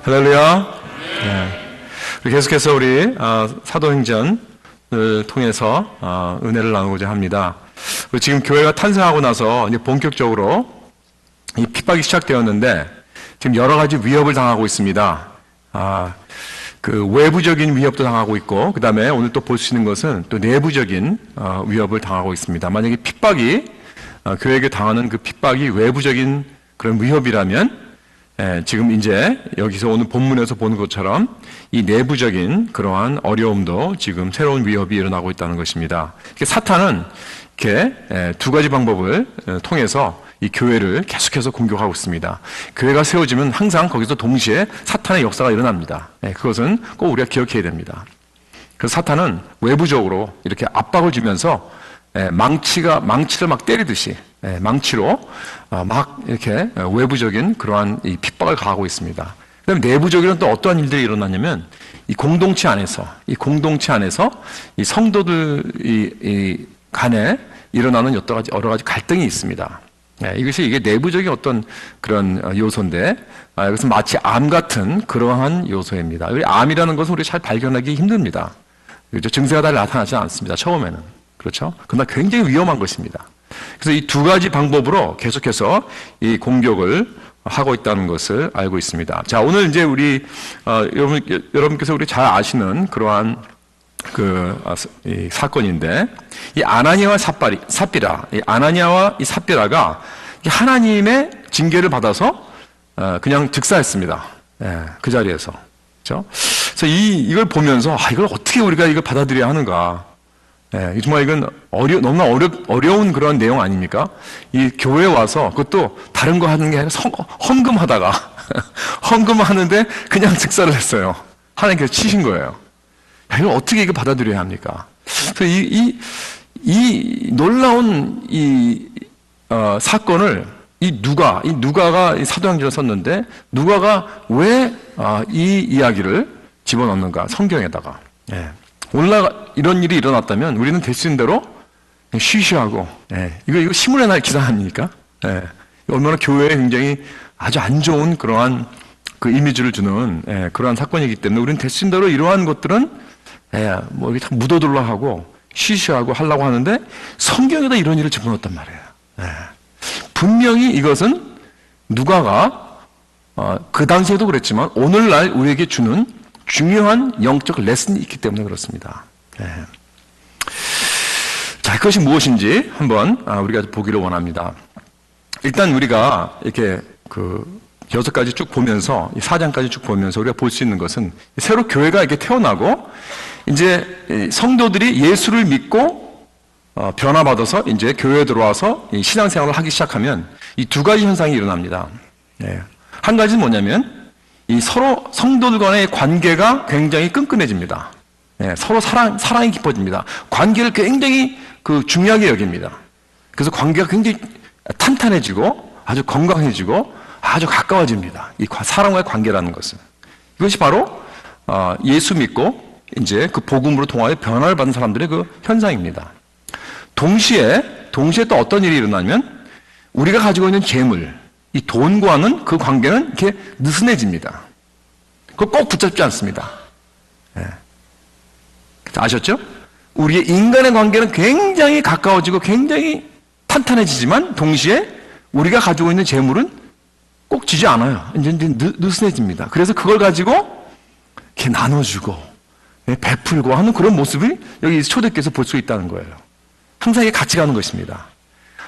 할렐루야. 네. 계속해서 우리 사도행전을 통해서 은혜를 나누고자 합니다. 지금 교회가 탄생하고 나서 이제 본격적으로 이 핍박이 시작되었는데 지금 여러 가지 위협을 당하고 있습니다. 그 외부적인 위협도 당하고 있고, 그 다음에 오늘 또 볼 수 있는 것은 또 내부적인 위협을 당하고 있습니다. 만약에 핍박이 교회에게 당하는 그 핍박이 외부적인 그런 위협이라면, 지금 이제 여기서 오늘 본문에서 보는 것처럼 이 내부적인 그러한 어려움도 지금 새로운 위협이 일어나고 있다는 것입니다. 사탄은 이렇게 두 가지 방법을 통해서 이 교회를 계속해서 공격하고 있습니다. 교회가 세워지면 항상 거기서 동시에 사탄의 역사가 일어납니다. 그것은 꼭 우리가 기억해야 됩니다. 그래서 사탄은 외부적으로 이렇게 압박을 주면서 망치를 막 때리듯이 망치로 막 이렇게 외부적인 그러한 이 핍박을 가하고 있습니다. 그다음에 내부적으로는 또 어떠한 일들이 일어나냐면 이 공동체 안에서 이 성도들 이 간에 일어나는 여러 가지 갈등이 있습니다. 이게 내부적인 어떤 그런 요소인데, 이것은 마치 암 같은 그러한 요소입니다. 암이라는 것은 우리가 잘 발견하기 힘듭니다. 그렇죠? 증세가 다 나타나지 않습니다. 처음에는. 그렇죠? 그러나 굉장히 위험한 것입니다. 그래서 이 두 가지 방법으로 계속해서 이 공격을 하고 있다는 것을 알고 있습니다. 자, 오늘 이제 우리, 여러분께서 우리 잘 아시는 그러한 이 사건인데, 이 아나니아와 삽비라, 이 아나니아와 이 삽비라가 하나님의 징계를 받아서 그냥 즉사했습니다. 그 자리에서. 그렇죠? 그래서 이걸 보면서 이걸 어떻게 우리가 이걸 받아들여야 하는가? 정말 이건 너무나 어려운 그런 내용 아닙니까? 이 교회에 와서 그것도 다른 거 하는 게 아니라 헌금하다가 헌금하는데 그냥 즉사를 했어요. 하나님께서 치신 거예요. 이걸 어떻게 이거 받아들여야 합니까? 그래서 이 놀라운 사건을 누가가 이 사도행전을 썼는데, 누가가 왜 이 이야기를 집어넣는가? 성경에다가. 오늘날 이런 일이 일어났다면 우리는 될 수 있는 대로 쉬쉬하고, 이거 신문에 날 기사 아닙니까? 얼마나 교회에 굉장히 아주 안 좋은 그러한 그 이미지를 주는 그러한 사건이기 때문에 우리는 될 수 있는 대로 이러한 것들은 뭐 이게 다 묻어둘라 하고 쉬쉬하고 하려고 하는데, 성경에다 이런 일을 집어넣었단 말이에요. 분명히 이것은 누가가 그 당시에도 그랬지만 오늘날 우리에게 주는 중요한 영적 레슨이 있기 때문에 그렇습니다. 자, 그것이 무엇인지 한번 우리가 보기를 원합니다. 일단 우리가 이렇게 6가지 쭉 보면서, 4장까지 쭉 보면서 우리가 볼 수 있는 것은, 새로 교회가 이렇게 태어나고 이제 성도들이 예수를 믿고 변화받아서 이제 교회에 들어와서 신앙생활을 하기 시작하면 이 두 가지 현상이 일어납니다. 한 가지는 뭐냐면 이 서로 성도들 간의 관계가 굉장히 끈끈해집니다. 서로 사랑이 깊어집니다. 관계를 굉장히 중요하게 여깁니다. 그래서 관계가 굉장히 탄탄해지고 아주 건강해지고 아주 가까워집니다. 이 사람과의 관계라는 것은. 이것이 바로 예수 믿고 이제 그 복음으로 통하여 변화를 받은 사람들의 그 현상입니다. 동시에 또 어떤 일이 일어나면 우리가 가지고 있는 재물, 이 돈과는 그 관계는 이렇게 느슨해집니다. 그거 꼭 붙잡지 않습니다. 아셨죠? 우리의 인간의 관계는 굉장히 가까워지고 굉장히 탄탄해지지만 동시에 우리가 가지고 있는 재물은 꼭 지지 않아요. 이제 느슨해집니다. 그래서 그걸 가지고 이렇게 나눠주고 베풀고 하는 그런 모습을 여기 초대교회에서 볼 수 있다는 거예요. 항상 이게 같이 가는 것입니다.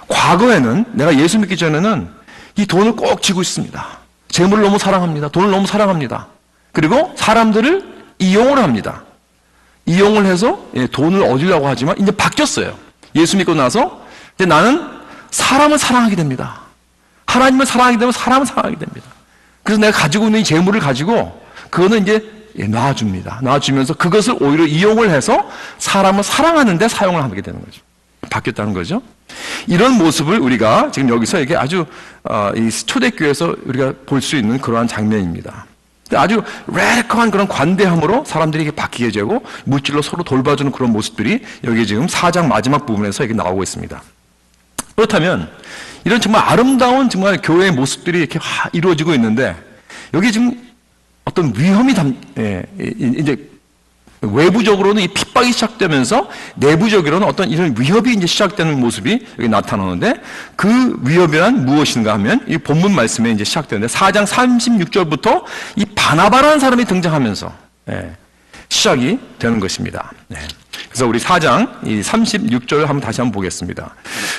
과거에는, 내가 예수 믿기 전에는 이 돈을 꼭 쥐고 있습니다. 재물을 너무 사랑합니다. 돈을 너무 사랑합니다. 그리고 사람들을 이용을 합니다. 이용을 해서 돈을 얻으려고 하지만 이제 바뀌었어요. 예수 믿고 나서 이제 나는 사람을 사랑하게 됩니다. 하나님을 사랑하게 되면 사람을 사랑하게 됩니다. 그래서 내가 가지고 있는 이 재물을 가지고 그거는 이제 놔줍니다. 놔주면서 그것을 오히려 이용을 해서 사람을 사랑하는 데 사용을 하게 되는 거죠. 바뀌었다는 거죠. 이런 모습을 우리가 지금 여기서 이게 아주 이 초대교회에서 우리가 볼 수 있는 그러한 장면입니다. 아주 레디컬한 그런 관대함으로 사람들이 이렇게 바뀌게 되고 물질로 서로 돌봐주는 그런 모습들이 여기 지금 4장 마지막 부분에서 이렇게 나오고 있습니다. 그렇다면 이런 정말 아름다운 정말 교회의 모습들이 이렇게 이루어지고 있는데, 여기 지금 어떤 위험이 이제 외부적으로는 이 핍박이 시작되면서 내부적으로는 어떤 이런 위협이 이제 시작되는 모습이 여기 나타나는데, 그 위협이란 무엇인가 하면 이 본문 말씀에 이제 시작되는데 4장 36절부터 이 바나바라는 사람이 등장하면서 시작이 되는 것입니다. 그래서 우리 4장 이 36절 한번 다시 한번 보겠습니다.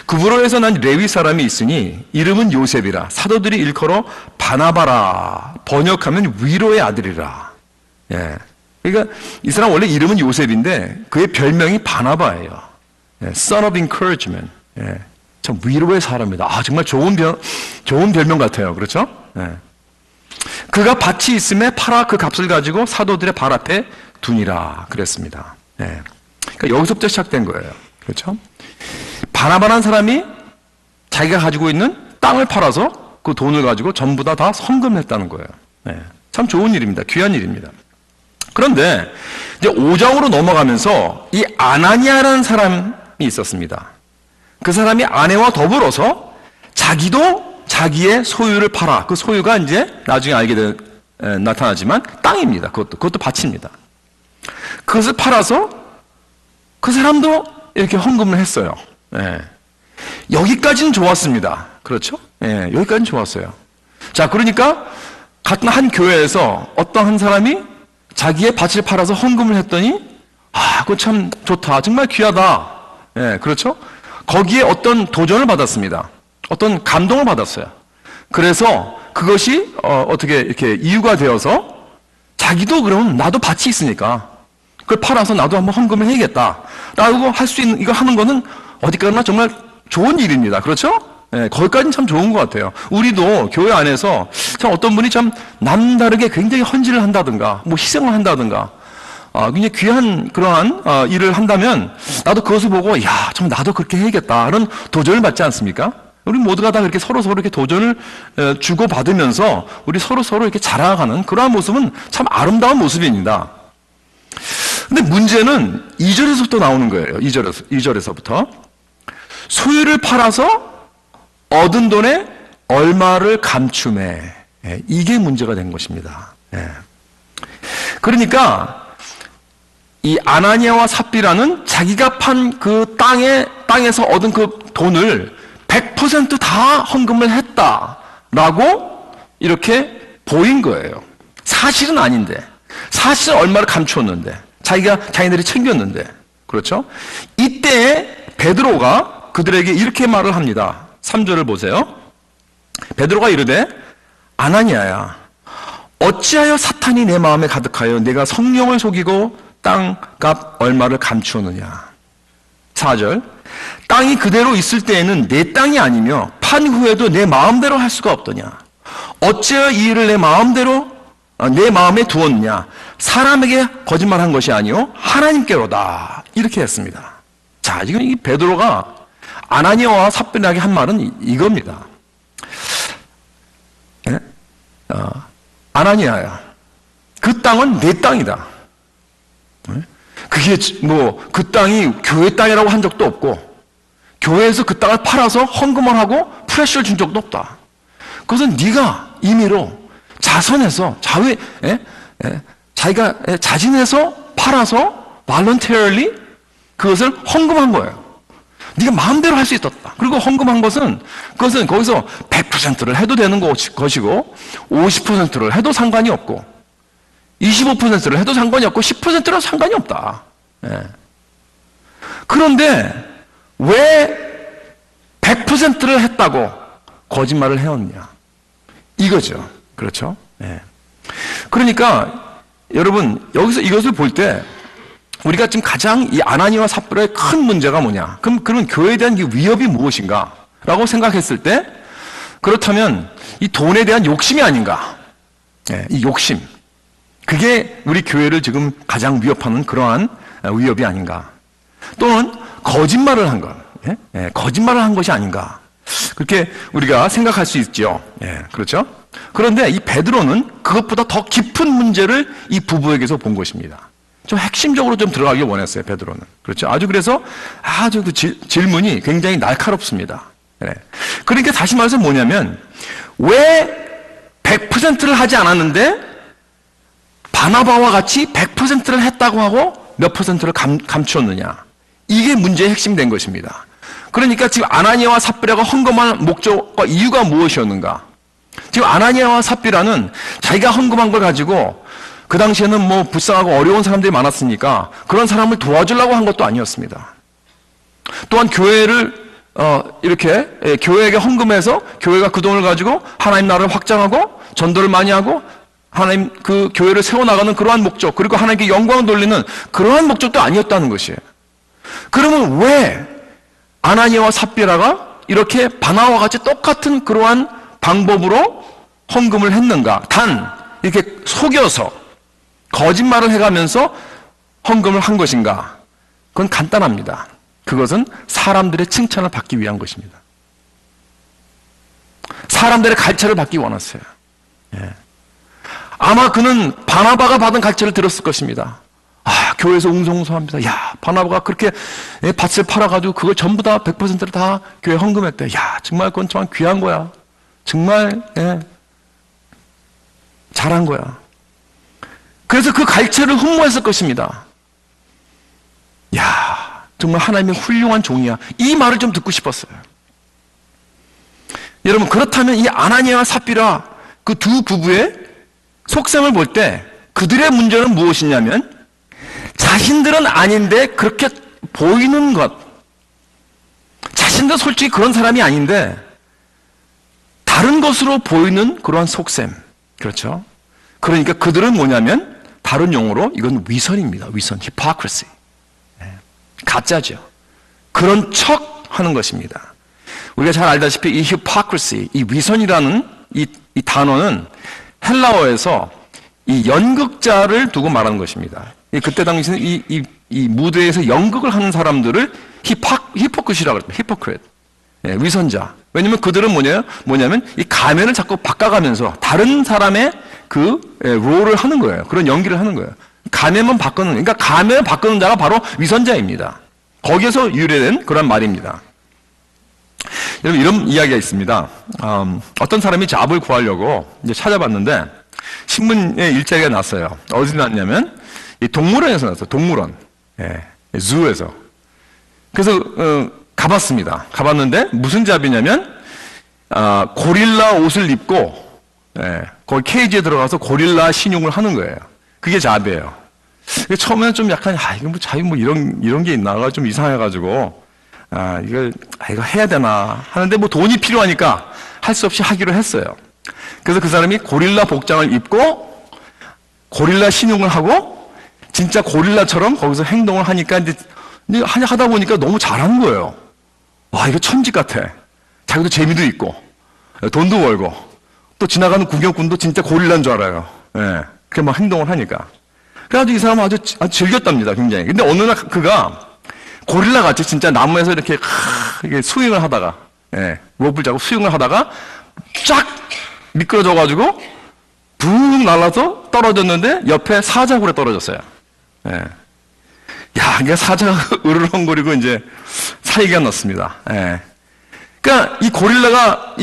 그브로에서 난 레위 사람이 있으니 이름은 요셉이라, 사도들이 일컬어 바나바라, 번역하면 위로의 아들이라. 그러니까 이 사람 원래 이름은 요셉인데 그의 별명이 바나바예요. Son of Encouragement. 참 위로의 사람이다. 정말 좋은 별명 같아요. 그렇죠? 그가 밭이 있음에 팔아 그 값을 가지고 사도들의 발 앞에 두니라 그랬습니다. 그러니까 여기서부터 시작된 거예요. 그렇죠? 바나바라는 사람이 자기가 가지고 있는 땅을 팔아서 그 돈을 가지고 전부 다 헌금했다는 거예요. 참 좋은 일입니다. 귀한 일입니다. 그런데 이제 5장으로 넘어가면서 이 아나니아라는 사람이 있었습니다. 그 사람이 아내와 더불어서 자기도 자기의 소유를 팔아. 그 소유가 이제 나중에 나타나지만 땅입니다. 그것도 밭입니다. 그것을 팔아서 그 사람도 이렇게 헌금을 했어요. 여기까지는 좋았습니다. 그렇죠? 여기까지는 좋았어요. 자, 그러니까 같은 한 교회에서 어떤 한 사람이 자기의 밭을 팔아서 헌금을 했더니 그거 참 좋다. 정말 귀하다. 그렇죠? 거기에 어떤 도전을 받았습니다. 어떤 감동을 받았어요. 그래서 그것이 어떻게 이렇게 이유가 되어서 자기도 그럼 나도 밭이 있으니까 그걸 팔아서 나도 한번 헌금을 해야겠다 라고 할 수 있는, 이거 하는 거는 어디까지나 정말 좋은 일입니다. 그렇죠? 거기까지는 참 좋은 것 같아요. 우리도 교회 안에서 참 어떤 분이 참 남다르게 굉장히 헌질을 한다든가 뭐 희생을 한다든가 굉장히 귀한 그러한 일을 한다면 나도 그것을 보고 참 나도 그렇게 해야겠다 이런 도전을 받지 않습니까? 우리 모두가 다 그렇게 서로 이렇게 도전을 주고받으면서 우리 서로 이렇게 자라가는 그러한 모습은 참 아름다운 모습입니다. 근데 문제는 2절에서부터 나오는 거예요. 2절에서부터 소유를 팔아서 얻은 돈에 얼마를 감춤해. 이게 문제가 된 것입니다. 그러니까 이 아나니아와 삽비라는 자기가 판 그 땅에서 얻은 그 돈을 100% 다 헌금을 했다라고 이렇게 보인 거예요. 사실은 아닌데, 사실은 얼마를 감추었는데, 자기네들이 챙겼는데, 그렇죠? 이때 베드로가 그들에게 이렇게 말을 합니다. 3절을 보세요. 베드로가 이르되 아나니아야, 어찌하여 사탄이 내 마음에 가득하여 내가 성령을 속이고 땅값 얼마를 감추었느냐. 4절, 땅이 그대로 있을 때에는 내 땅이 아니며 판 후에도 내 마음대로 할 수가 없더냐. 어찌하여 이 일을 내 마음에 두었느냐. 사람에게 거짓말한 것이 아니요 하나님께로다. 이렇게 했습니다. 자, 지금 이 베드로가 아나니아와 삽비라에게 한 말은 이겁니다. 아나니아야, 그 땅은 내 땅이다. 그게 그 땅이 교회 땅이라고 한 적도 없고, 교회에서 그 땅을 팔아서 헌금을 하고 프레셔를 준 적도 없다. 그것은 네가 임의로 자선해서 자기가 자진해서 팔아서 voluntarily 그것을 헌금한 거예요. 네가 마음대로 할 수 있었다. 그리고 헌금한 것은 그것은 거기서 100%를 해도 되는 것이고 50%를 해도 상관이 없고 25%를 해도 상관이 없고 10%로 상관이 없다. 그런데 왜 100%를 했다고 거짓말을 해왔냐? 이거죠. 그렇죠? 그러니까 여러분 여기서 이것을 볼 때 우리가 지금 가장 이 아나니아와 삽비라의 큰 문제가 뭐냐? 그러면 교회에 대한 이 위협이 무엇인가? 라고 생각했을 때 그렇다면 이 돈에 대한 욕심이 아닌가? 이 욕심. 그게 우리 교회를 지금 가장 위협하는 그러한 위협이 아닌가? 또는 거짓말을 한 것. 거짓말을 한 것이 아닌가? 그렇게 우리가 생각할 수 있죠. 그렇죠? 그런데 이 베드로는 그것보다 더 깊은 문제를 이 부부에게서 본 것입니다. 좀 핵심적으로 좀 들어가길 원했어요, 베드로는. 그렇죠? 그래서 아주 그 질문이 굉장히 날카롭습니다. 그러니까 다시 말해서 뭐냐면, 왜 100%를 하지 않았는데, 바나바와 같이 100%를 했다고 하고 몇 퍼센트를 감추었느냐. 이게 문제의 핵심이 된 것입니다. 그러니까 지금 아나니아와 삽비라가 헌금한 목적과 이유가 무엇이었는가? 지금 아나니아와 삽비라는 자기가 헌금한 걸 가지고 그 당시에는 뭐 불쌍하고 어려운 사람들이 많았으니까 그런 사람을 도와주려고 한 것도 아니었습니다. 또한 교회를 이렇게 교회에게 헌금해서 교회가 그 돈을 가지고 하나님 나라를 확장하고 전도를 많이 하고 하나님 그 교회를 세워나가는 그러한 목적, 그리고 하나님께 영광을 돌리는 그러한 목적도 아니었다는 것이에요. 그러면 왜 아나니아와 삽비라가 이렇게 바나와 같이 똑같은 그러한 방법으로 헌금을 했는가? 단 이렇게 속여서 거짓말을 해가면서 헌금을 한 것인가? 그건 간단합니다. 그것은 사람들의 칭찬을 받기 위한 것입니다. 사람들의 갈채를 받기 원했어요. 예. 아마 그는 바나바가 받은 갈채를 들었을 것입니다. 아, 교회에서 웅성웅성합니다. 야, 바나바가 그렇게 밭을 팔아가지고 그걸 전부 다 100%를 다 교회 헌금했대. 야, 정말 그건 정말 귀한 거야. 정말 잘한 거야. 그래서 그 갈채를 흠모했을 것입니다. 야, 정말 하나님의 훌륭한 종이야. 이 말을 좀 듣고 싶었어요. 여러분, 그렇다면 이 아나니아와 삽비라 그 두 부부의 속셈을 볼 때 그들의 문제는 무엇이냐면 자신들은 아닌데 그렇게 보이는 것. 자신도 솔직히 그런 사람이 아닌데 다른 것으로 보이는 그러한 속셈. 그렇죠? 그러니까 그들은 뭐냐면 다른 용어로 이건 위선입니다. 위선, hypocrisy. 가짜죠. 그런 척 하는 것입니다. 우리가 잘 알다시피 이 hypocrisy, 이 위선이라는 이 단어는 헬라어에서 이 연극자를 두고 말하는 것입니다. 그때 당시에는 이 무대에서 연극을 하는 사람들을 히포크시라고 합니다. 히포크릿. 위선자. 왜냐면 그들은 뭐냐면 이 가면을 자꾸 바꿔가면서 다른 사람의 그 롤을 하는 거예요. 그런 연기를 하는 거예요. 가면만 바꾸는, 그러니까 가면을 바꾸는 자가 바로 위선자입니다. 거기에서 유래된 그런 말입니다. 여러분, 이런 이야기가 있습니다. 어떤 사람이 잡을 구하려고 이제 찾아봤는데 신문에 일자리가 났어요. 어디서 났냐면 이 동물원에서 났어요. 동물원, zu에서. 그래서 가봤습니다. 가봤는데 무슨 잡이냐면 고릴라 옷을 입고 거기 케이지에 들어가서 고릴라 신용을 하는 거예요. 그게 잡이에요. 처음에는 좀 약간 이거 뭐 잡이 뭐 이런 게 있나가 좀 이상해가지고 이거 해야 되나 하는데 뭐 돈이 필요하니까 할 수 없이 하기로 했어요. 그래서 그 사람이 고릴라 복장을 입고 고릴라 신용을 하고 진짜 고릴라처럼 거기서 행동을 하니까 이제 하다 보니까 너무 잘하는 거예요. 와, 이거 천직 같아. 자기도 재미도 있고 돈도 벌고 또 지나가는 구경꾼도 진짜 고릴라인 줄 알아요. 그렇게 막 행동을 하니까. 그래가지고 이 사람은 아주 즐겼답니다, 굉장히. 근데 어느 날 그가 고릴라 같이 진짜 나무에서 이렇게 스윙을 하다가, 롭을 잡고 스윙을 하다가 쫙 미끄러져가지고 붕 날아서 떨어졌는데 옆에 사자굴에 떨어졌어요. 야, 이게 사자가 으르렁거리고 이제 사이가 났습니다. 그러니까 이 고릴라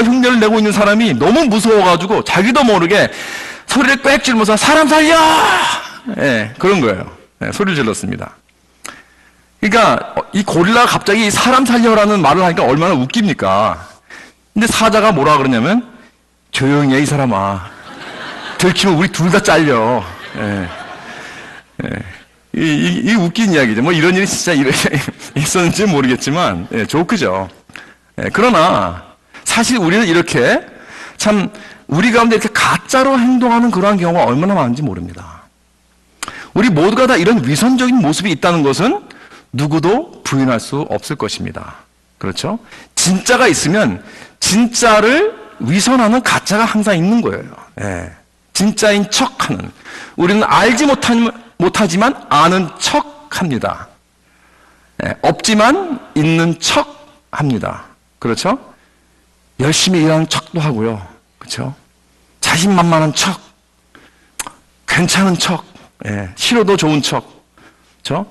흉내를 내고 있는 사람이 너무 무서워가지고 자기도 모르게 소리를 꽥 지르면서 사람 살려! 그런 거예요. 소리를 질렀습니다. 그러니까 이 고릴라가 갑자기 사람 살려라는 말을 하니까 얼마나 웃깁니까? 근데 사자가 뭐라 그러냐면 조용히 해, 이 사람아. 들키면 우리 둘 다 잘려. 이 웃긴 이야기죠. 뭐 이런 일이 진짜 있었는지 모르겠지만, 조크죠. 그러나 사실 우리는 이렇게 참 우리 가운데 이렇게 가짜로 행동하는 그러한 경우가 얼마나 많은지 모릅니다. 우리 모두가 다 이런 위선적인 모습이 있다는 것은 누구도 부인할 수 없을 것입니다. 그렇죠? 진짜가 있으면 진짜를 위선하는 가짜가 항상 있는 거예요. 진짜인 척하는. 우리는 알지 못하지만 아는 척합니다. 없지만 있는 척합니다. 그렇죠? 열심히 일하는 척도 하고요. 그렇죠? 자신만만한 척, 괜찮은 척, 싫어도 좋은 척, 그렇죠?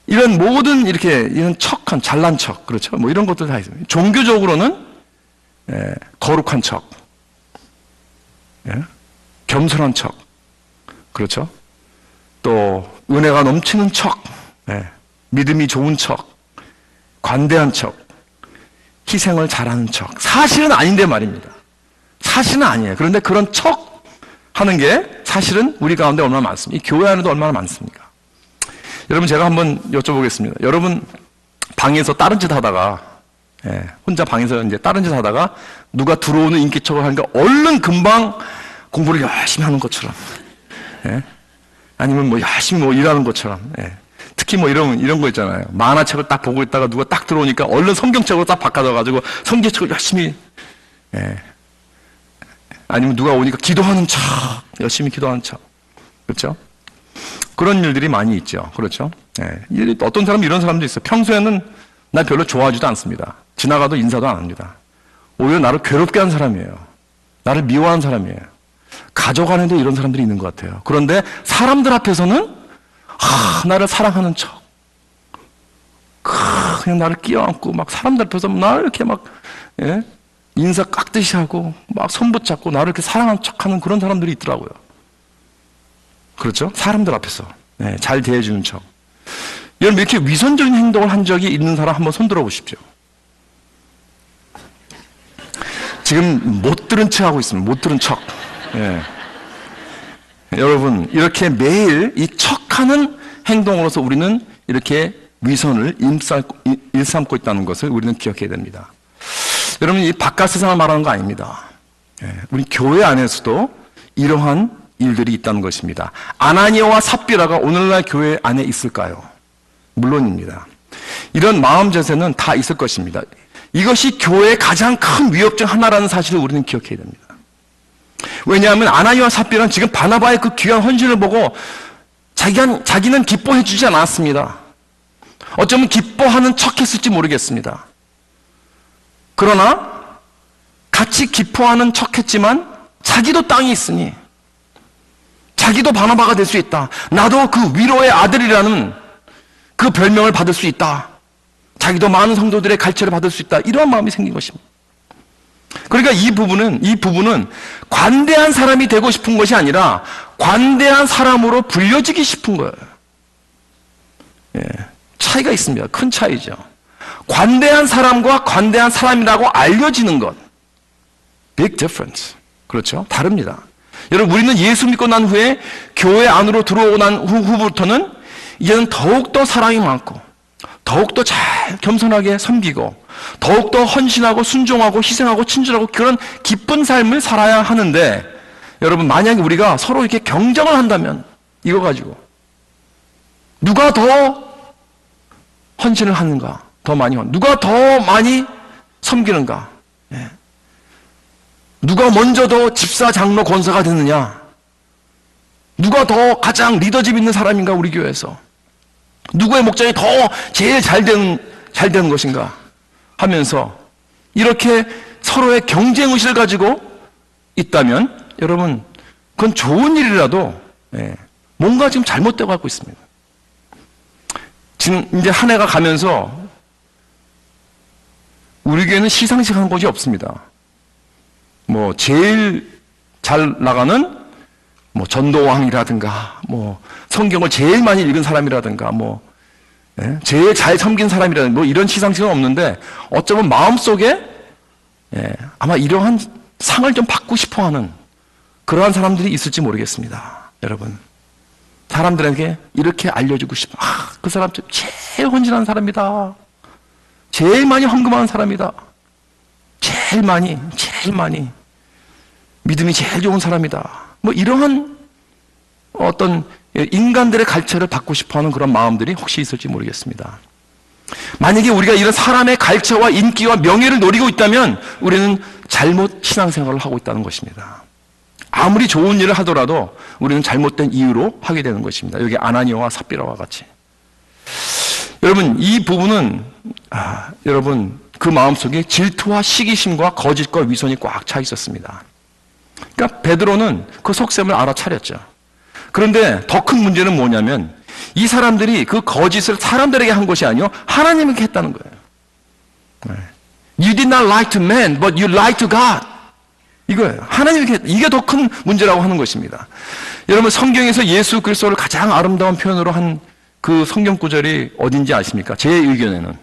이런 모든 이런 척한 잘난 척, 그렇죠? 뭐 이런 것들 다 있습니다. 종교적으로는 거룩한 척, 겸손한 척, 그렇죠? 또 은혜가 넘치는 척, 믿음이 좋은 척, 관대한 척, 희생을 잘하는 척. 사실은 아닌데 말입니다. 사실은 아니에요. 그런데 그런 척 하는 게 사실은 우리 가운데 얼마나 많습니까? 이 교회 안에도 얼마나 많습니까? 여러분, 제가 한번 여쭤보겠습니다. 여러분, 방에서 다른 짓 하다가, 혼자 방에서 이제 다른 짓 하다가 누가 들어오는 인기척을 하니까 얼른 금방 공부를 열심히 하는 것처럼, 아니면 뭐 열심히 뭐 일하는 것처럼, 특히 뭐 이런 거 있잖아요. 만화책을 딱 보고 있다가 누가 딱 들어오니까 얼른 성경책으로 딱 바꿔줘가지고 성경책을 열심히, 아니면 누가 오니까 기도하는 척, 열심히 기도하는 척. 그렇죠? 그런 일들이 많이 있죠. 그렇죠? 어떤 사람은 이런 사람도 있어요. 평소에는 날 별로 좋아하지도 않습니다. 지나가도 인사도 안 합니다. 오히려 나를 괴롭게 하는 사람이에요. 나를 미워하는 사람이에요. 가족 안에도 이런 사람들이 있는 것 같아요. 그런데 사람들 앞에서는 나를 사랑하는 척, 그냥 나를 끼어안고 막 사람들 앞에서 나를 이렇게 막 인사 깍듯이 하고 막 손 붙잡고 나를 이렇게 사랑하는 척하는 그런 사람들이 있더라고요. 그렇죠? 사람들 앞에서 잘 대해주는 척. 여러분, 이렇게 위선적인 행동을 한 적이 있는 사람 한번 손 들어보십시오. 지금 못 들은 척 하고 있습니다. 못 들은 척. 여러분, 이렇게 매일 이 척하는 행동으로서 우리는 이렇게 위선을 일삼고 있다는 것을 우리는 기억해야 됩니다. 여러분, 이 바깥 세상을 말하는 거 아닙니다. 우리 교회 안에서도 이러한 일들이 있다는 것입니다. 아나니아와 삽비라가 오늘날 교회 안에 있을까요? 물론입니다. 이런 마음 자세는 다 있을 것입니다. 이것이 교회의 가장 큰 위협 중 하나라는 사실을 우리는 기억해야 됩니다. 왜냐하면 아나니아와 삽비라는 지금 바나바의 그 귀한 헌신을 보고 자기는 기뻐해 주지 않았습니다. 어쩌면 기뻐하는 척했을지 모르겠습니다. 그러나 같이 기뻐하는 척했지만 자기도 땅이 있으니 자기도 바나바가 될 수 있다. 나도 그 위로의 아들이라는 그 별명을 받을 수 있다. 자기도 많은 성도들의 갈채를 받을 수 있다. 이러한 마음이 생긴 것입니다. 그러니까 이 부부는 관대한 사람이 되고 싶은 것이 아니라 관대한 사람으로 불려지기 싶은 거예요. 차이가 있습니다. 큰 차이죠. 관대한 사람과 관대한 사람이라고 알려지는 것. Big difference. 그렇죠? 다릅니다. 여러분, 우리는 예수 믿고 난 후에 교회 안으로 들어오고 난 후부터는 이제는 더욱더 사랑이 많고 더욱더 잘 겸손하게 섬기고 더욱더 헌신하고 순종하고 희생하고 친절하고 그런 기쁜 삶을 살아야 하는데, 여러분, 만약에 우리가 서로 이렇게 경쟁을 한다면 이거 가지고 누가 더 헌신을 하는가, 더 많이 누가 더 많이 섬기는가, 누가 먼저 더 집사, 장로, 권사가 됐느냐, 누가 더 가장 리더십 있는 사람인가, 우리 교회에서 누구의 목장이 더 제일 잘 되는 것인가 하면서 이렇게 서로의 경쟁의식을 가지고 있다면, 여러분, 그건 좋은 일이라도 뭔가 지금 잘못되고 갖고 있습니다. 지금 이제 한 해가 가면서 우리 교회는 시상식 하는 곳이 없습니다. 뭐 제일 잘 나가는 뭐 전도왕이라든가 뭐 성경을 제일 많이 읽은 사람이라든가 뭐 제일 잘 섬긴 사람이라든가 뭐 이런 시상식은 없는데, 어쩌면 마음속에 아마 이러한 상을 좀 받고 싶어하는 그러한 사람들이 있을지 모르겠습니다. 여러분, 사람들에게 이렇게 알려주고 싶어. 그 사람 제일 헌신한 사람이다. 제일 많이 헌금하는 사람이다. 제일 많이 믿음이 제일 좋은 사람이다. 뭐 이러한 어떤 인간들의 갈채를 받고 싶어하는 그런 마음들이 혹시 있을지 모르겠습니다. 만약에 우리가 이런 사람의 갈채와 인기와 명예를 노리고 있다면 우리는 잘못 신앙생활을 하고 있다는 것입니다. 아무리 좋은 일을 하더라도 우리는 잘못된 이유로 하게 되는 것입니다. 여기 아나니아와 삽비라와 같이. 여러분, 이 부분은 여러분, 그 마음속에 질투와 시기심과 거짓과 위선이 꽉 차 있었습니다. 그러니까 베드로는 그 속셈을 알아차렸죠. 그런데 더 큰 문제는 뭐냐면 이 사람들이 그 거짓을 사람들에게 한 것이 아니요 하나님에게 했다는 거예요. You did not lie to men, but you lied to God. 이거예요. 하나님에게 이게 더 큰 문제라고 하는 것입니다. 여러분 성경에서 예수 그리스도를 가장 아름다운 표현으로 한 그 성경 구절이 어딘지 아십니까? 제 의견에는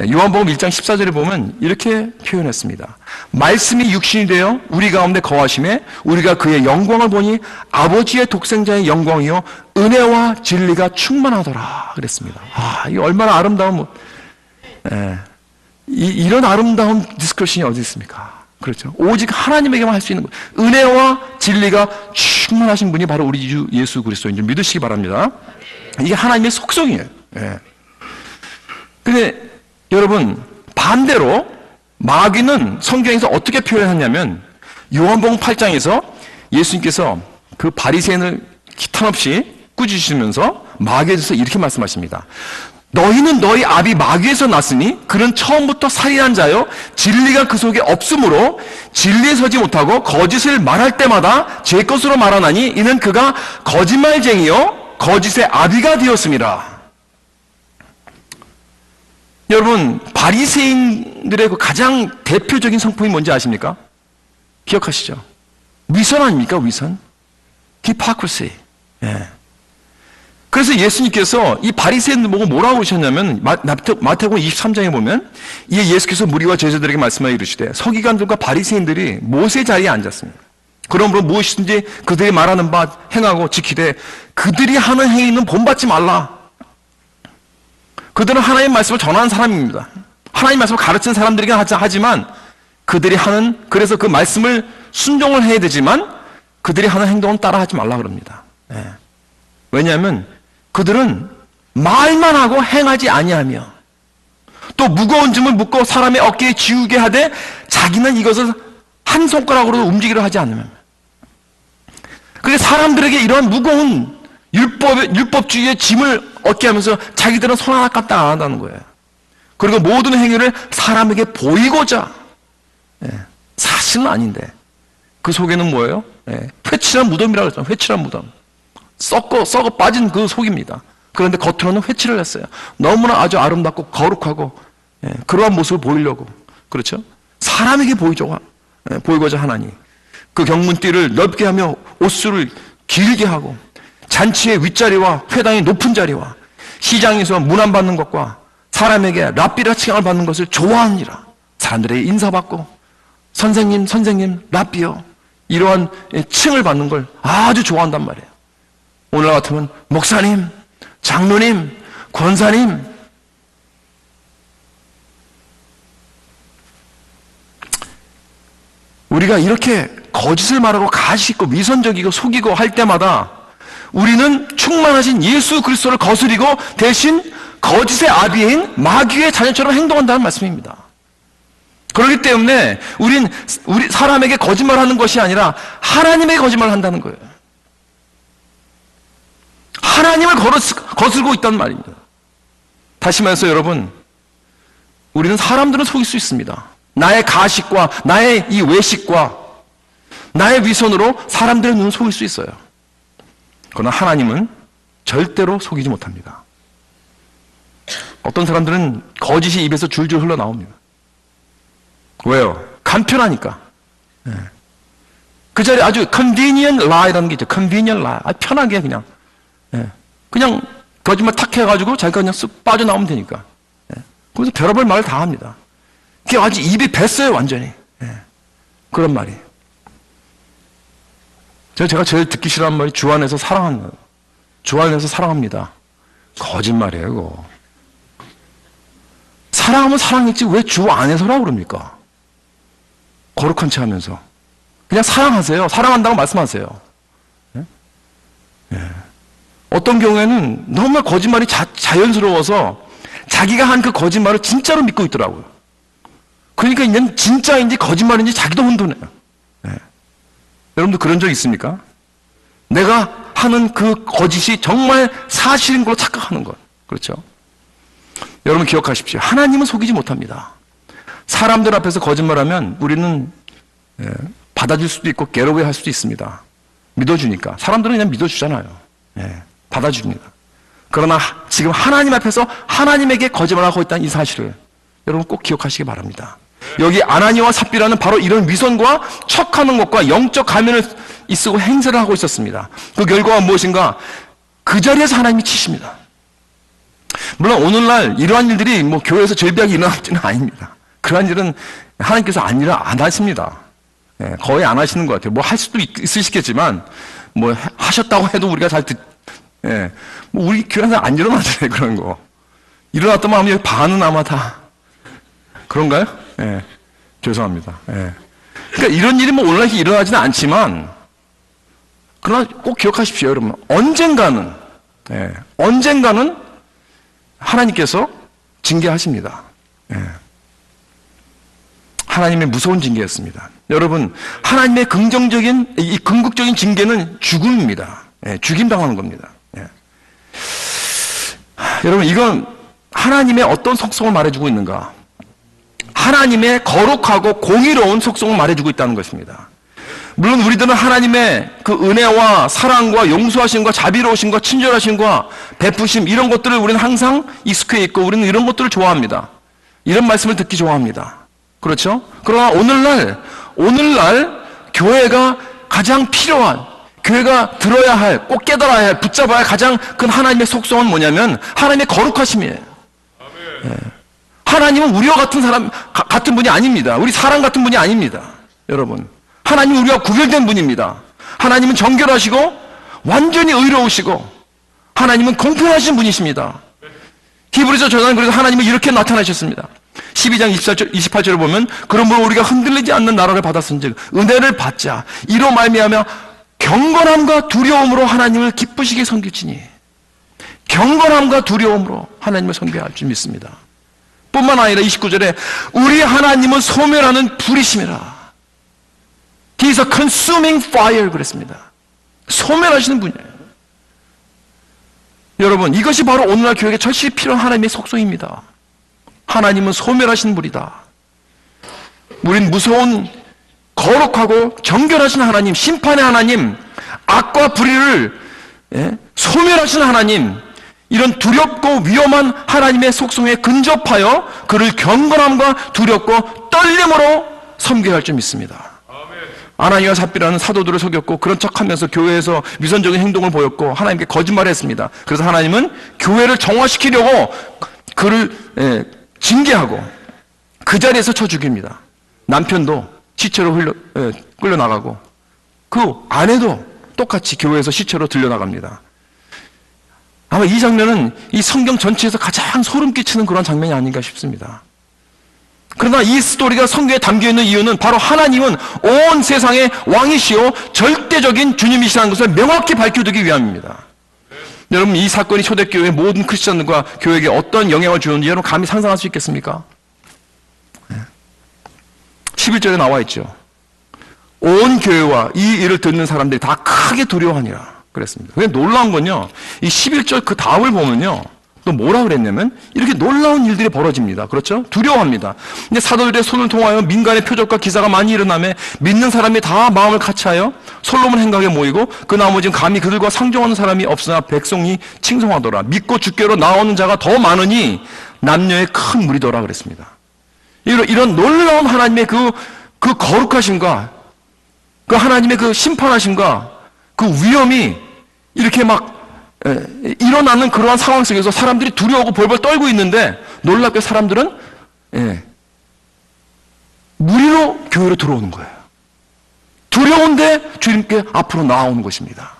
요한복음 1장 14절에 보면 이렇게 표현했습니다. 말씀이 육신이 되어 우리 가운데 거하심에 우리가 그의 영광을 보니 아버지의 독생자의 영광이요 은혜와 진리가 충만하더라 그랬습니다. 이게 얼마나 아름다운 이런 아름다운 디스커션이 어디 있습니까? 그렇죠. 오직 하나님에게만 할 수 있는 것. 은혜와 진리가 충만하신 분이 바로 우리 주 예수 그리스도인 줄 믿으시기 바랍니다. 이게 하나님의 속성이에요. 근데 여러분 반대로 마귀는 성경에서 어떻게 표현했냐면 요한복음 8장에서 예수님께서 그 바리새인을 기탄 없이 꾸짖으시면서 마귀에 대해서 이렇게 말씀하십니다. 너희는 너희 아비 마귀에서 났으니 그는 처음부터 살인한 자요 진리가 그 속에 없으므로 진리에 서지 못하고 거짓을 말할 때마다 제 것으로 말하나니 이는 그가 거짓말쟁이요 거짓의 아비가 되었습니다. 여러분 바리새인들의 그 가장 대표적인 성품이 뭔지 아십니까? 기억하시죠? 위선 아닙니까? 위선. 히포크리시. 그래서 예수님께서 이 바리새인들 보고 뭐라고 하셨냐면 마태복음 23장에 보면 이에 예수께서 무리와 제자들에게 말씀하여 이르시되 서기관들과 바리새인들이 모세 자리에 앉았습니다. 그러므로 무엇이든지 그들이 말하는 바 행하고 지키되 그들이 하는 행위는 본받지 말라. 그들은 하나님의 말씀을 전하는 사람입니다. 하나님의 말씀을 가르치는 사람들이긴 하지만 그들이 하는 그래서 그 말씀을 순종을 해야 되지만 그들이 하는 행동은 따라하지 말라 그럽니다. 왜냐하면 그들은 말만 하고 행하지 아니하며 또 무거운 짐을 묶고 사람의 어깨에 지우게 하되 자기는 이것을 한 손가락으로도 움직이려 하지 않으면 그래서 사람들에게 이러한 무거운 율법주의의 짐을 얻게 하면서 자기들은 손 하나 까딱 안 한다는 거예요. 그리고 모든 행위를 사람에게 보이고자 사실은 아닌데 그 속에는 뭐예요? 회칠한 무덤이라고 했잖아요. 회칠한 무덤. 썩어 빠진 그 속입니다. 그런데 겉으로는 회칠을 했어요. 너무나 아주 아름답고 거룩하고 그러한 모습을 보이려고 그렇죠? 사람에게 보이고자 하나니 그 경문띠를 넓게 하며 옷수를 길게 하고 잔치의 윗자리와 회당의 높은 자리와 시장에서 문안받는 것과 사람에게 랍비라 칭함을 받는 것을 좋아하느니라. 사람들에게 인사받고 선생님 랍비요 이러한 칭을 받는 걸 아주 좋아한단 말이에요. 오늘 같으면 목사님, 장로님, 권사님. 우리가 이렇게 거짓을 말하고 가시 있고 위선적이고 속이고 할 때마다 우리는 충만하신 예수 그리스도를 거스리고 대신 거짓의 아비인 마귀의 자녀처럼 행동한다는 말씀입니다. 그렇기 때문에 우리 사람에게 거짓말하는 것이 아니라 하나님에게 거짓말을 한다는 거예요. 하나님을 거슬고 있단 말입니다. 다시 말해서 여러분, 우리는 사람들은 속일 수 있습니다. 나의 가식과 나의 이 외식과 나의 위선으로 사람들의 눈을 속일 수 있어요. 그러나 하나님은 절대로 속이지 못합니다. 어떤 사람들은 거짓이 입에서 줄줄 흘러나옵니다. 왜요? 간편하니까. 그 자리에 아주 convenient lie라는 게 있죠. convenient lie. 편하게 그냥 거짓말 탁 해가지고 자기가 그냥 쓱 빠져나오면 되니까. 거기서 별의별 말을 다 합니다. 그게 아주 입이 뱄어요, 완전히. 그런 말이. 제가 제일 듣기 싫어하는 말이 주 안에서 사랑한다. 주 안에서 사랑합니다. 거짓말이에요, 그거. 사랑하면 사랑했지 왜 주 안에서라고 그럽니까? 거룩한 체 하면서. 그냥 사랑하세요. 사랑한다고 말씀하세요. 어떤 경우에는 너무 거짓말이 자연스러워서 자기가 한 그 거짓말을 진짜로 믿고 있더라고요. 그러니까 이제는 진짜인지 거짓말인지 자기도 혼돈해요. 여러분도 그런 적 있습니까? 내가 하는 그 거짓이 정말 사실인 걸로 착각하는 것. 그렇죠? 여러분 기억하십시오. 하나님은 속이지 못합니다. 사람들 앞에서 거짓말하면 우리는 받아줄 수도 있고 괴로워할 수도 있습니다. 믿어주니까. 사람들은 그냥 믿어주잖아요. 받아줍니다. 그러나 지금 하나님 앞에서 하나님에게 거짓말하고 있다는 이 사실을 여러분 꼭 기억하시기 바랍니다. 여기 아나니와 삽비라는 바로 이런 위선과 척하는 것과 영적 가면을 쓰고 행세를 하고 있었습니다. 그 결과가 무엇인가? 그 자리에서 하나님이 치십니다. 물론 오늘날 이러한 일들이 뭐 교회에서 절비하게 일어나지는 아닙니다. 그러한 일은 하나님께서 안 하십니다. 예, 거의 안 하시는 것 같아요. 뭐 할 수도 있으시겠지만 뭐 하셨다고 해도 우리가 예, 뭐 우리 교회에서 안 일어나잖아요. 그런 거. 일어났다면 아마 반은 아마 다 그런가요? 예, 죄송합니다. 예. 그러니까 이런 일이 뭐 오늘날 일어나지는 않지만 그러나 꼭 기억하십시오, 여러분. 언젠가는 하나님께서 징계하십니다. 예. 하나님의 무서운 징계였습니다. 여러분, 하나님의 이 궁극적인 징계는 죽음입니다. 예, 죽임당하는 겁니다. 예. 여러분, 이건 하나님의 어떤 속성을 말해주고 있는가? 하나님의 거룩하고 공의로운 속성을 말해주고 있다는 것입니다. 물론 우리들은 하나님의 그 은혜와 사랑과 용서하심과 자비로우심과 친절하심과 베푸심 이런 것들을 우리는 항상 익숙해 있고 우리는 이런 것들을 좋아합니다. 이런 말씀을 듣기 좋아합니다. 그렇죠? 그러나 오늘날 교회가 가장 필요한, 교회가 들어야 할, 꼭 깨달아야 할, 붙잡아야 할 가장 큰 하나님의 속성은 뭐냐면 하나님의 거룩하심이에요. 예. 하나님은 우리와 같은 분이 아닙니다. 우리 사람 같은 분이 아닙니다. 여러분, 하나님은 우리와 구별된 분입니다. 하나님은 정결하시고 완전히 의로우시고 하나님은 공평하신 분이십니다. 히브리서 저자는 그래서 하나님은 이렇게 나타나셨습니다. 12장 28절을 보면 그러므로 우리가 흔들리지 않는 나라를 받았은즉 은혜를 받자 이로 말미암아 경건함과 두려움으로 하나님을 기쁘시게 섬길지니. 경건함과 두려움으로 하나님을 섬겨야 줄 믿습니다. 뿐만 아니라 29절에 우리 하나님은 소멸하는 불이심이라. He is a consuming fire 그랬습니다. 소멸하시는 분이에요. 여러분, 이것이 바로 오늘날 교회에 절실히 필요한 하나님의 속성입니다. 하나님은 소멸하신 분이다. 우린 무서운 거룩하고 정결하신 하나님, 심판의 하나님, 악과 불의를 소멸하신 하나님, 이런 두렵고 위험한 하나님의 속성에 근접하여 그를 경건함과 두렵고 떨림으로 섬겨야 할 줄 믿습니다. 아나니와 삽비라는 사도들을 속였고 그런 척하면서 교회에서 위선적인 행동을 보였고 하나님께 거짓말했습니다. 그래서 하나님은 교회를 정화시키려고 그를 징계하고 그 자리에서 쳐 죽입니다. 남편도 시체로 끌려나가고 그 아내도 똑같이 교회에서 시체로 들려나갑니다. 아마 이 장면은 이 성경 전체에서 가장 소름 끼치는 그런 장면이 아닌가 싶습니다. 그러나 이 스토리가 성경에 담겨있는 이유는 바로 하나님은 온 세상의 왕이시오 절대적인 주님이시라는 것을 명확히 밝혀두기 위함입니다. 여러분, 이 사건이 초대교회의 모든 크리스천들과 교회에게 어떤 영향을 주는지 여러분 감히 상상할 수 있겠습니까? 11절에 나와 있죠. 온 교회와 이 일을 듣는 사람들이 다 크게 두려워하니라 그랬습니다. 근데 놀라운 건요, 이 11절 그 다음을 보면요, 또 뭐라 그랬냐면 이렇게 놀라운 일들이 벌어집니다. 그렇죠? 두려워합니다. 근데 사도들의 손을 통하여 민간의 표적과 기사가 많이 일어나며 믿는 사람이 다 마음을 같이하여 솔로몬 행각에 모이고 그 나머지는 감히 그들과 상종하는 사람이 없으나 백성이 칭송하더라. 믿고 주께로 나오는 자가 더 많으니 남녀의 큰 무리더라 그랬습니다. 이런 놀라운 하나님의 그 거룩하심과 그 하나님의 그 심판하심과 그 위험이 이렇게 막 일어나는 그러한 상황 속에서 사람들이 두려워하고 벌벌 떨고 있는데 놀랍게 사람들은 무리로 교회로 들어오는 거예요. 두려운데 주님께 앞으로 나아오는 것입니다.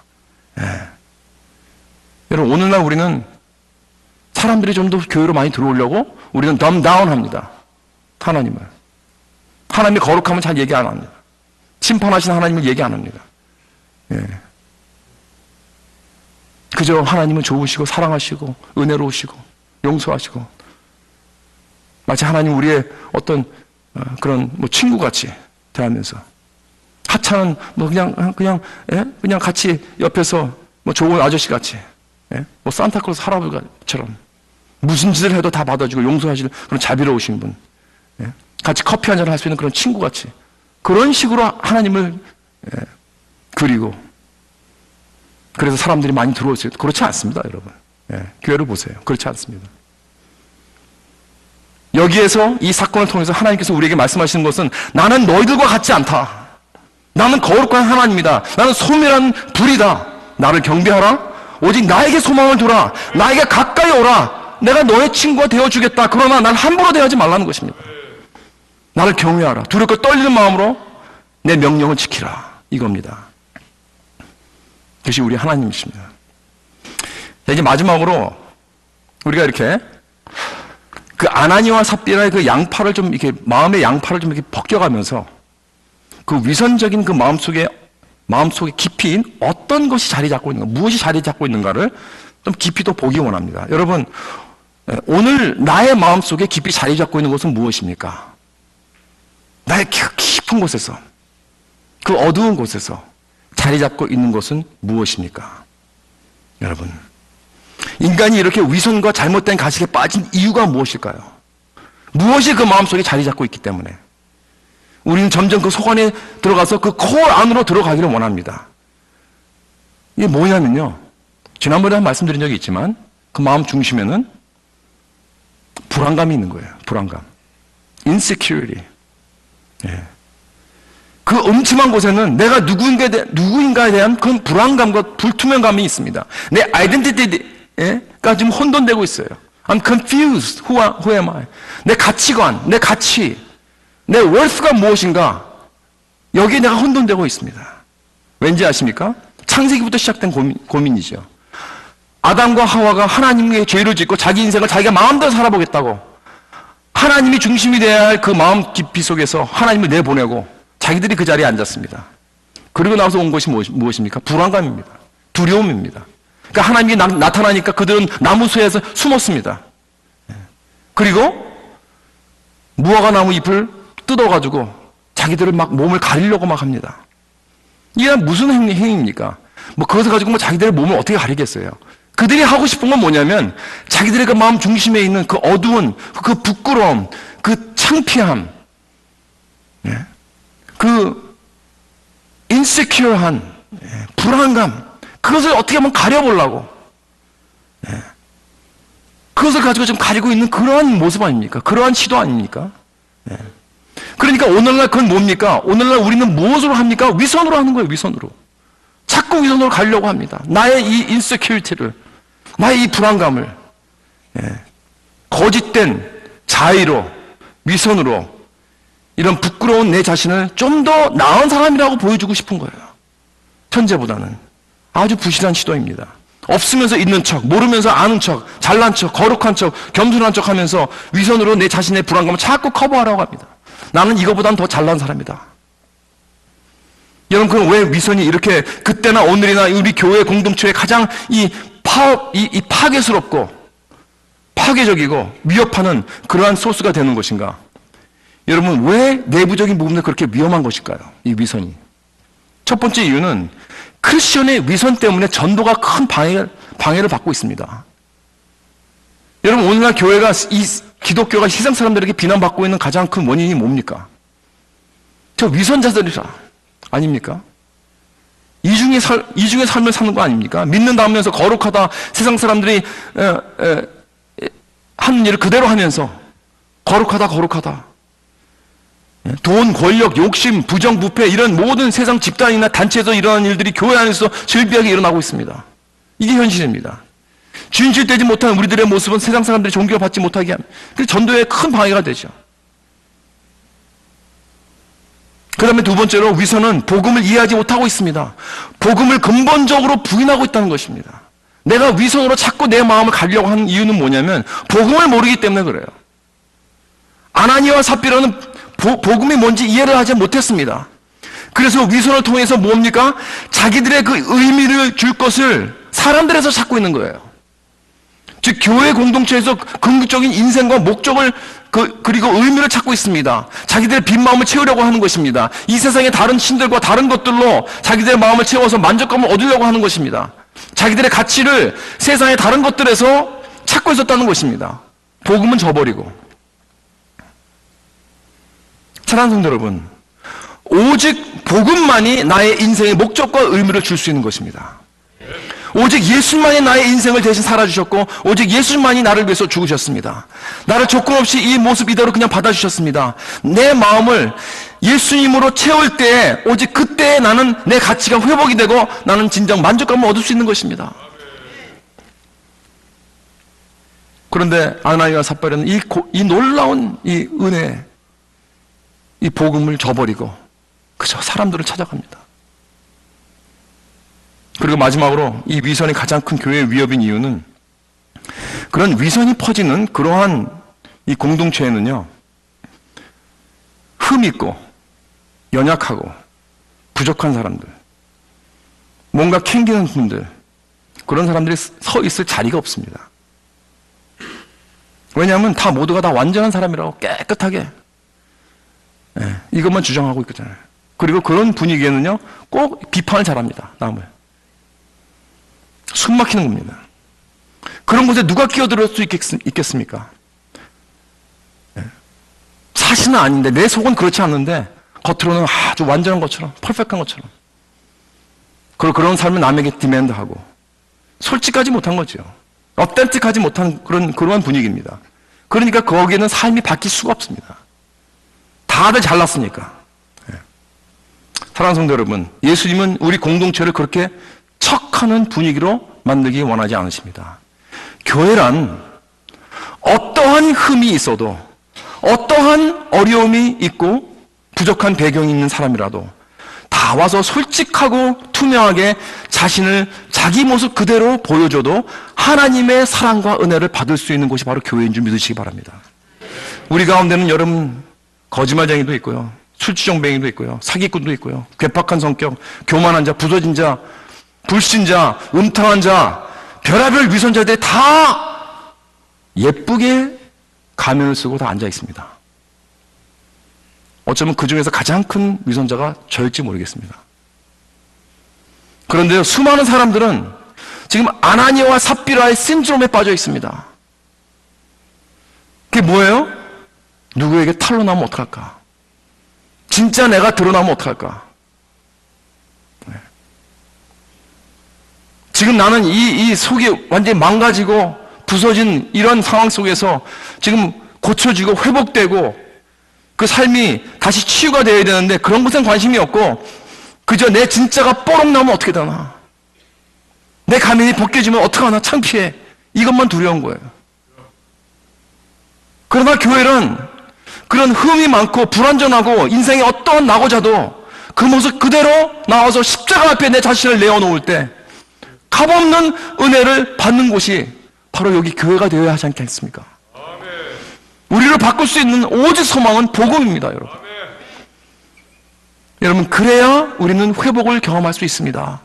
여러분, 오늘날 우리는 사람들이 좀 더 교회로 많이 들어오려고 우리는 덤다운합니다. 하나님의 거룩함은 잘 얘기 안 합니다. 심판하신 하나님을 얘기 안 합니다. 그저 하나님은 좋으시고 사랑하시고 은혜로우시고 용서하시고 마치 하나님 우리의 어떤 그런 뭐 친구같이 대하면서 하찮은 뭐 그냥 같이 옆에서 뭐 좋은 아저씨같이 뭐 산타클로스 할아버지처럼 무슨 짓을 해도 다 받아주고 용서하시는 그런 자비로우신 분, 같이 커피 한잔 할 수 있는 그런 친구같이 그런 식으로 하나님을 그리고 그래서 사람들이 많이 들어오세요. 그렇지 않습니다, 여러분. 교회를 보세요. 그렇지 않습니다. 여기에서 이 사건을 통해서 하나님께서 우리에게 말씀하시는 것은 나는 너희들과 같지 않다. 나는 거룩한 하나님이다. 나는 소멸한 불이다. 나를 경배하라. 오직 나에게 소망을 두라. 나에게 가까이 오라. 내가 너의 친구가 되어주겠다. 그러나 날 함부로 대하지 말라는 것입니다. 나를 경외하라. 두렵고 떨리는 마음으로 내 명령을 지키라. 이겁니다. 그것이 우리 하나님이십니다. 자, 이제 마지막으로 우리가 이렇게 그 아나니와 삽비라의 그 양파를 좀 이렇게 마음의 양파를 좀 이렇게 벗겨가면서 그 위선적인 그 마음속에 깊이 어떤 것이 자리 잡고 있는가, 무엇이 자리 잡고 있는가를 좀 깊이 또 보기 원합니다. 여러분, 오늘 나의 마음속에 깊이 자리 잡고 있는 것은 무엇입니까? 나의 깊은 곳에서, 그 어두운 곳에서 자리 잡고 있는 것은 무엇입니까? 여러분, 인간이 이렇게 위선과 잘못된 가식에 빠진 이유가 무엇일까요? 무엇이 그 마음속에 자리 잡고 있기 때문에 우리는 점점 그 속 안에 들어가서 그 코어 안으로 들어가기를 원합니다. 이게 뭐냐면요, 지난번에 말씀드린 적이 있지만 그 마음 중심에는 불안감이 있는 거예요. 불안감, insecurity. 예. 그 음침한 곳에는 내가 누구인가에 대한 그런 불안감과 불투명감이 있습니다. 내 아이덴티티가 지금 혼돈되고 있어요. I'm confused. Who am I? 내 가치관, 내 가치, 내 worth가 무엇인가? 여기에 내가 혼돈되고 있습니다. 왠지 아십니까? 창세기부터 시작된 고민이죠. 아담과 하와가 하나님의 죄를 짓고 자기 인생을 자기가 마음대로 살아보겠다고 하나님이 중심이 되어야 할 그 마음 깊이 속에서 하나님을 내보내고 자기들이 그 자리에 앉았습니다. 그리고 나서 온 것이 무엇입니까? 불안감입니다. 두려움입니다. 그러니까 하나님이 나타나니까 그들은 나무수에서 숨었습니다. 그리고 무화과 나무 잎을 뜯어가지고 자기들을 막 몸을 가리려고 막 합니다. 이게 무슨 행위입니까? 뭐 그것을 가지고 뭐 자기들의 몸을 어떻게 가리겠어요? 그들이 하고 싶은 건 뭐냐면 자기들의 그 마음 중심에 있는 그 어두운 그 부끄러움, 그 창피함, 그 인세큐어한 불안감, 그것을 어떻게 하면 가려보려고 그것을 가지고 지금 가리고 있는 그러한 모습 아닙니까? 그러한 시도 아닙니까? 그러니까 오늘날 그건 뭡니까? 오늘날 우리는 무엇으로 합니까? 위선으로 하는 거예요. 위선으로. 자꾸 위선으로 가려고 합니다. 나의 이 인세큐리티를, 나의 이 불안감을 거짓된 자의로, 위선으로 이런 부끄러운 내 자신을 좀 더 나은 사람이라고 보여주고 싶은 거예요. 현재보다는. 아주 부실한 시도입니다. 없으면서 있는 척, 모르면서 아는 척, 잘난 척, 거룩한 척, 겸손한 척 하면서 위선으로 내 자신의 불안감을 자꾸 커버하라고 합니다. 나는 이거보단 더 잘난 사람이다. 여러분, 그럼 왜 위선이 이렇게 그때나 오늘이나 우리 교회 공동체에 가장 이 파괴스럽고 파괴적이고 위협하는 그러한 소스가 되는 것인가? 여러분, 왜 내부적인 부분에 그렇게 위험한 것일까요? 이 위선이. 첫 번째 이유는 크리스천의 위선 때문에 전도가 큰 방해를 받고 있습니다. 여러분, 오늘날 교회가, 이 기독교가 세상 사람들에게 비난받고 있는 가장 큰 원인이 뭡니까? 저 위선자들이라 아닙니까? 이중의 삶을 사는 거 아닙니까? 믿는다면서 거룩하다, 세상 사람들이 하는 일을 그대로 하면서 거룩하다. 돈, 권력, 욕심, 부정, 부패, 이런 모든 세상 집단이나 단체에서 일어나는 일들이 교회 안에서 즐비하게 일어나고 있습니다. 이게 현실입니다. 진실되지 못한 우리들의 모습은 세상 사람들이 존경받지 못하게 합니다. 그래서 전도에 큰 방해가 되죠. 그 다음에 두 번째로 위선은 복음을 이해하지 못하고 있습니다. 복음을 근본적으로 부인하고 있다는 것입니다. 내가 위선으로 자꾸 내 마음을 가리려고 하는 이유는 뭐냐면 복음을 모르기 때문에 그래요. 아나니와 삽비라는 복음이 뭔지 이해를 하지 못했습니다. 그래서 위선을 통해서 뭡니까? 자기들의 그 의미를 줄 것을 사람들에서 찾고 있는 거예요. 즉 교회 공동체에서 궁극적인 인생과 목적을 그리고 의미를 찾고 있습니다. 자기들의 빈 마음을 채우려고 하는 것입니다. 이 세상의 다른 신들과 다른 것들로 자기들의 마음을 채워서 만족감을 얻으려고 하는 것입니다. 자기들의 가치를 세상의 다른 것들에서 찾고 있었다는 것입니다. 복음은 저버리고. 사랑하는 성도 여러분, 오직 복음만이 나의 인생의 목적과 의미를 줄 수 있는 것입니다. 오직 예수만이 나의 인생을 대신 살아주셨고 오직 예수만이 나를 위해서 죽으셨습니다. 나를 조건 없이 이 모습 이대로 그냥 받아주셨습니다. 내 마음을 예수님으로 채울 때 오직 그때 나는 내 가치가 회복이 되고 나는 진정 만족감을 얻을 수 있는 것입니다. 그런데 아나니아와 삽바리는 이 놀라운 이 은혜, 이 복음을 저버리고 그저 사람들을 찾아갑니다. 그리고 마지막으로 이 위선이 가장 큰 교회의 위협인 이유는 그런 위선이 퍼지는 그러한 이 공동체에는요, 흠 있고 연약하고 부족한 사람들, 뭔가 캥기는 분들, 그런 사람들이 서 있을 자리가 없습니다. 왜냐하면 모두가 다 완전한 사람이라고 깨끗하게 이것만 주장하고 있잖아요. 그리고 그런 분위기에는요 꼭 비판을 잘합니다. 남을 숨 막히는 겁니다. 그런 곳에 누가 끼어들 수 있겠습니까? 사실은 아닌데 내 속은 그렇지 않는데 겉으로는 아주 완전한 것처럼 퍼펙트한 것처럼 그리고 그런 삶을 남에게 디맨드하고 솔직하지 못한 거죠. 어텐틱하지 못한 그러한 분위기입니다. 그러니까 거기에는 삶이 바뀔 수가 없습니다. 다들 잘났으니까. 사랑하는 성도 여러분, 예수님은 우리 공동체를 그렇게 척하는 분위기로 만들기 원하지 않으십니다. 교회란 어떠한 흠이 있어도 어떠한 어려움이 있고 부족한 배경이 있는 사람이라도 다 와서 솔직하고 투명하게 자신을 자기 모습 그대로 보여줘도 하나님의 사랑과 은혜를 받을 수 있는 곳이 바로 교회인 줄 믿으시기 바랍니다. 우리 가운데는 여러분 거짓말쟁이도 있고요, 술주정뱅이도 있고요, 사기꾼도 있고요, 괴팍한 성격, 교만한 자, 부서진 자, 불신자, 음탕한 자, 별의별 위선자들이 다 예쁘게 가면을 쓰고 다 앉아 있습니다. 어쩌면 그 중에서 가장 큰 위선자가 저일지 모르겠습니다. 그런데요, 수많은 사람들은 지금 아나니아와 삽비라의 신드롬에 빠져 있습니다. 그게 뭐예요? 누구에게 탈로 나면 어떡할까? 진짜 내가 드러나면 어떡할까? 지금 나는 이 속이 완전히 망가지고 부서진 이런 상황 속에서 지금 고쳐지고 회복되고 그 삶이 다시 치유가 되어야 되는데 그런 것엔 관심이 없고 그저 내 진짜가 뽀록 나면 어떻게 되나, 내 가면이 벗겨지면 어떡하나 창피해, 이것만 두려운 거예요. 그러나 교회는 그런 흠이 많고 불완전하고 인생에 어떠한 낙오자도 그 모습 그대로 나와서 십자가 앞에 내 자신을 내어놓을 때 값없는 은혜를 받는 곳이 바로 여기 교회가 되어야 하지 않겠습니까? 우리를 바꿀 수 있는 오직 소망은 복음입니다, 여러분. 여러분, 그래야 우리는 회복을 경험할 수 있습니다.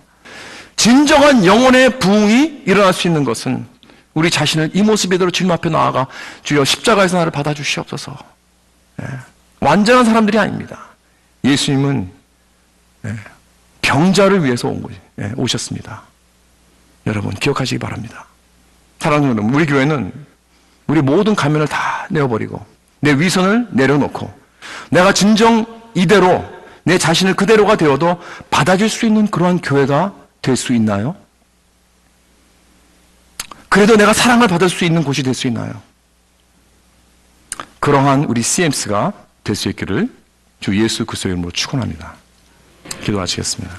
진정한 영혼의 부흥이 일어날 수 있는 것은 우리 자신을 이 모습 이대로 주님 앞에 나아가 주여 십자가에서 나를 받아주시옵소서. 완전한 사람들이 아닙니다. 예수님은 병자를 위해서 오셨습니다. 여러분 기억하시기 바랍니다. 사랑하는 여러분, 우리 교회는 우리 모든 가면을 다 내어버리고 내 위선을 내려놓고 내가 진정 이대로 내 자신을 그대로가 되어도 받아줄 수 있는 그러한 교회가 될 수 있나요? 그래도 내가 사랑을 받을 수 있는 곳이 될 수 있나요? 그러한 우리 CMS가 될 수 있기를 주 예수 그리스도의 이름으로 축원합니다. 기도하시겠습니다.